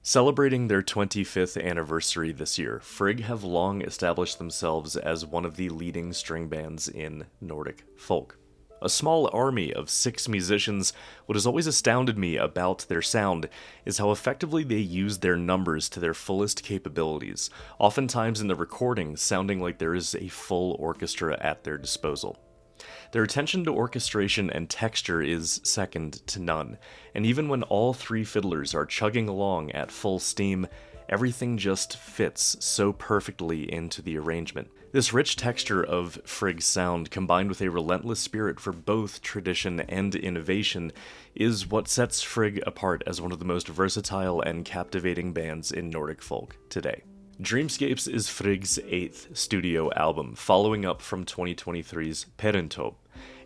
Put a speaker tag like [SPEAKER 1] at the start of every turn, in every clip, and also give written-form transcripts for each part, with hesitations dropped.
[SPEAKER 1] Celebrating their 25th anniversary this year, Frigg have long established themselves as one of the leading string bands in Nordic folk. A small army of 6 musicians, what has always astounded me about their sound is how effectively they use their numbers to their fullest capabilities, oftentimes in the recordings sounding like there is a full orchestra at their disposal. Their attention to orchestration and texture is second to none, and even when all 3 fiddlers are chugging along at full steam, everything just fits so perfectly into the arrangement. This rich texture of Frigg's sound, combined with a relentless spirit for both tradition and innovation, is what sets Frigg apart as one of the most versatile and captivating bands in Nordic folk today. Dreamscapes is Frigg's 8th studio album, following up from 2023's Perinto.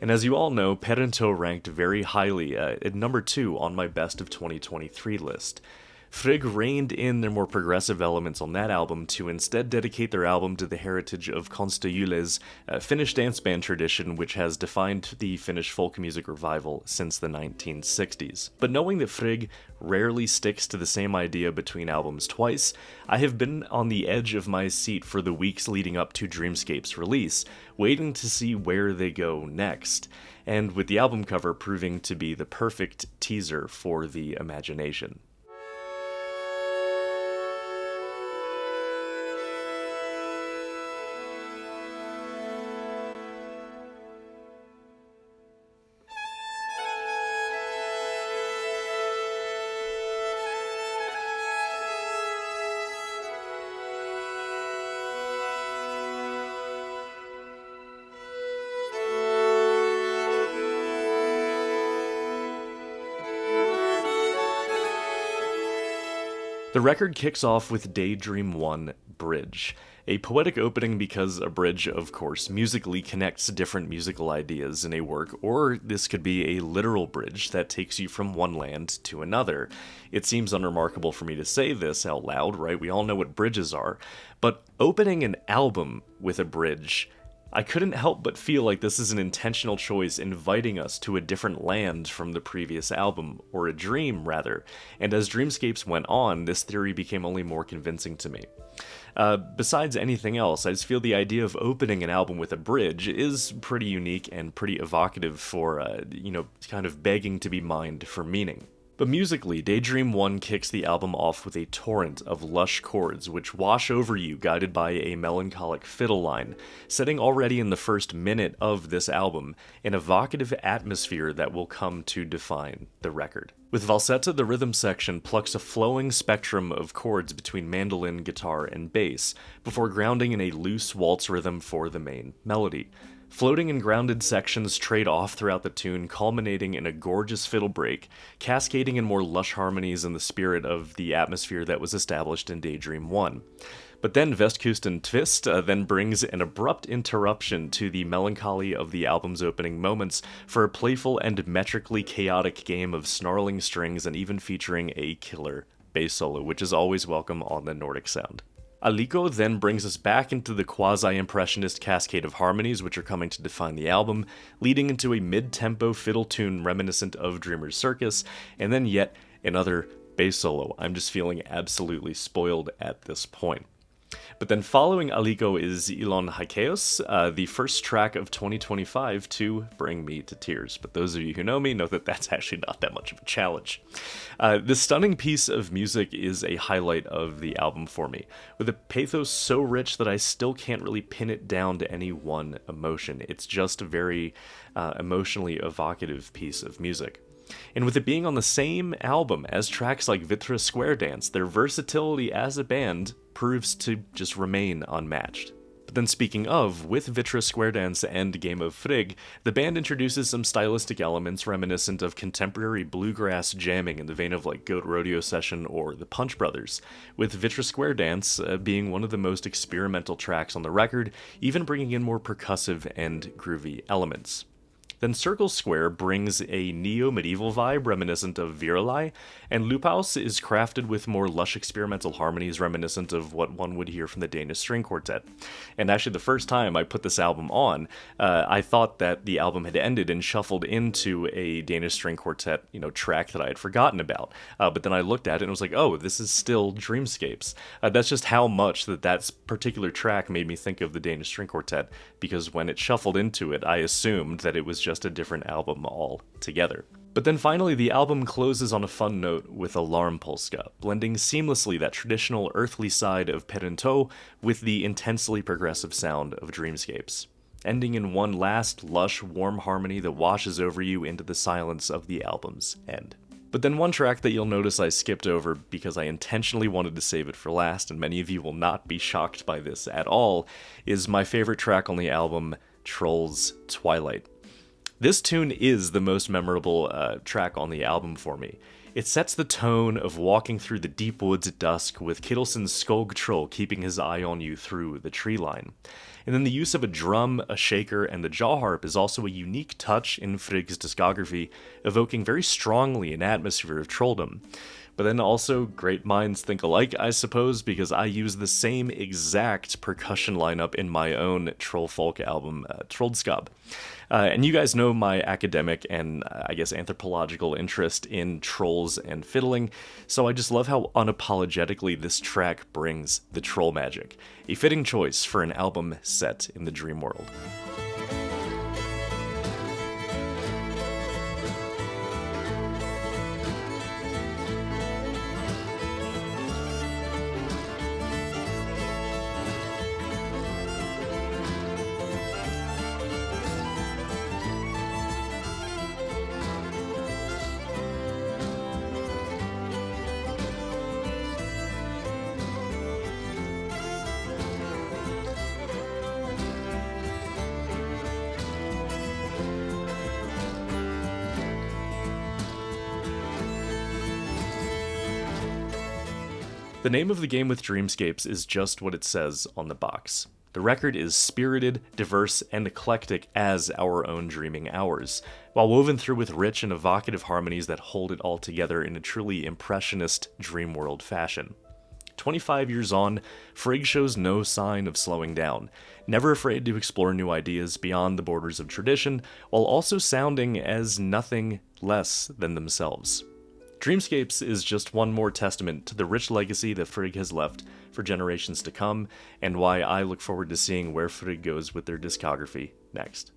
[SPEAKER 1] And as you all know, Perinto ranked very highly at number 2 on my best of 2023 list. Frigg reined in their more progressive elements on that album to instead dedicate their album to the heritage of Konstahjule's Finnish dance band tradition, which has defined the Finnish folk music revival since the 1960s. But knowing that Frigg rarely sticks to the same idea between albums twice, I have been on the edge of my seat for the weeks leading up to Dreamscapes' release, waiting to see where they go next, and with the album cover proving to be the perfect teaser for the imagination. The record kicks off with Daydream 1 Bridge, a poetic opening because a bridge, of course, musically connects different musical ideas in a work, or this could be a literal bridge that takes you from one land to another. It seems unremarkable for me to say this out loud, right? We all know what bridges are, but opening an album with a bridge, I couldn't help but feel like this is an intentional choice inviting us to a different land from the previous album, or a dream, rather, and as Dreamscapes went on, this theory became only more convincing to me. Besides anything else, I just feel the idea of opening an album with a bridge is pretty unique and pretty evocative for, kind of begging to be mined for meaning. But musically, Daydream 1 kicks the album off with a torrent of lush chords which wash over you, guided by a melancholic fiddle line, setting already in the first minute of this album an evocative atmosphere that will come to define the record. With falsetto, the rhythm section plucks a flowing spectrum of chords between mandolin, guitar, and bass, before grounding in a loose waltz rhythm for the main melody. Floating and grounded sections trade off throughout the tune, culminating in a gorgeous fiddle break, cascading in more lush harmonies in the spirit of the atmosphere that was established in Daydream 1. But then Vestkusten Twist then brings an abrupt interruption to the melancholy of the album's opening moments for a playful and metrically chaotic game of snarling strings and even featuring a killer bass solo, which is always welcome on the Nordic Sound. Aliko then brings us back into the quasi-impressionist cascade of harmonies which are coming to define the album, leading into a mid-tempo fiddle tune reminiscent of Dreamer's Circus, and then yet another bass solo. I'm just feeling absolutely spoiled at this point. But then following Aliko is Ilon Hakeos, the first track of 2025 to bring me to tears. But those of you who know me know that that's actually not that much of a challenge. This stunning piece of music is a highlight of the album for me, with a pathos so rich that I still can't really pin it down to any one emotion. It's just a very emotionally evocative piece of music. And with it being on the same album as tracks like Vitra Square Dance, their versatility as a band proves to just remain unmatched. But then speaking of, with Vitra Square Dance and Game of Frigg, the band introduces some stylistic elements reminiscent of contemporary bluegrass jamming in the vein of like Goat Rodeo Session or the Punch Brothers, with Vitra Square Dance being one of the most experimental tracks on the record, even bringing in more percussive and groovy elements. Then Circle Square brings a neo-medieval vibe reminiscent of Virelai, and Lupaus is crafted with more lush experimental harmonies reminiscent of what one would hear from the Danish String Quartet. And actually the first time I put this album on, I thought that the album had ended and shuffled into a Danish String Quartet, track that I had forgotten about. But then I looked at it and was like, oh, this is still Dreamscapes. That's just how much that particular track made me think of the Danish String Quartet, because when it shuffled into it, I assumed that it was just a different album altogether. But then finally, the album closes on a fun note with Alarm Polska, blending seamlessly that traditional earthly side of Pedantó with the intensely progressive sound of Dreamscapes, ending in one last lush, warm harmony that washes over you into the silence of the album's end. But then one track that you'll notice I skipped over because I intentionally wanted to save it for last, and many of you will not be shocked by this at all, is my favorite track on the album, Trolls Twilight. This tune is the most memorable track on the album for me. It sets the tone of walking through the deep woods at dusk with Kittelsen's Skog Troll keeping his eye on you through the tree line. And then the use of a drum, a shaker, and the jaw harp is also a unique touch in Frigg's discography, evoking very strongly an atmosphere of trolldom. But then also, great minds think alike, I suppose, because I use the same exact percussion lineup in my own troll folk album, Troldskap. And you guys know my academic and, I guess, anthropological interest in trolls and fiddling, so I just love how unapologetically this track brings the troll magic. A fitting choice for an album set in the dream world. The name of the game with Dreamscapes is just what it says on the box. The record is spirited, diverse, and eclectic as our own dreaming hours, while woven through with rich and evocative harmonies that hold it all together in a truly impressionist dream world fashion. 25 years on, Frigg shows no sign of slowing down, never afraid to explore new ideas beyond the borders of tradition, while also sounding as nothing less than themselves. Dreamscapes is just one more testament to the rich legacy that Frigg has left for generations to come, and why I look forward to seeing where Frigg goes with their discography next.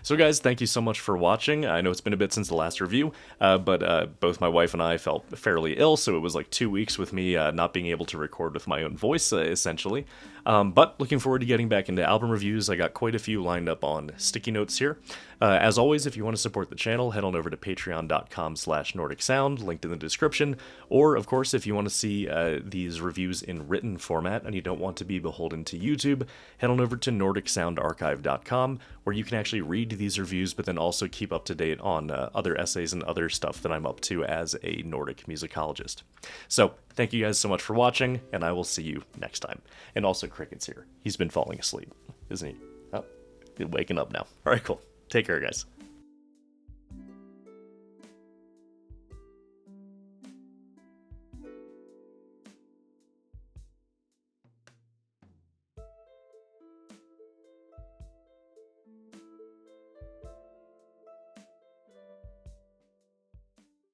[SPEAKER 1] So guys, thank you so much for watching. I know it's been a bit since the last review, but both my wife and I felt fairly ill, so it was like 2 weeks with me not being able to record with my own voice, essentially. But looking forward to getting back into album reviews. I got quite a few lined up on sticky notes here. As always, if you want to support the channel, head on over to patreon.com/Nordic Sound, linked in the description. Or, of course, if you want to see these reviews in written format and you don't want to be beholden to YouTube, head on over to NordicSoundArchive.com, where you can actually read these reviews, but then also keep up to date on other essays and other stuff that I'm up to as a Nordic musicologist. So, thank you guys so much for watching, and I will see you next time. And also, Cricket's here. He's been falling asleep, isn't he? Oh, he's waking up now. All right, cool. Take care, guys.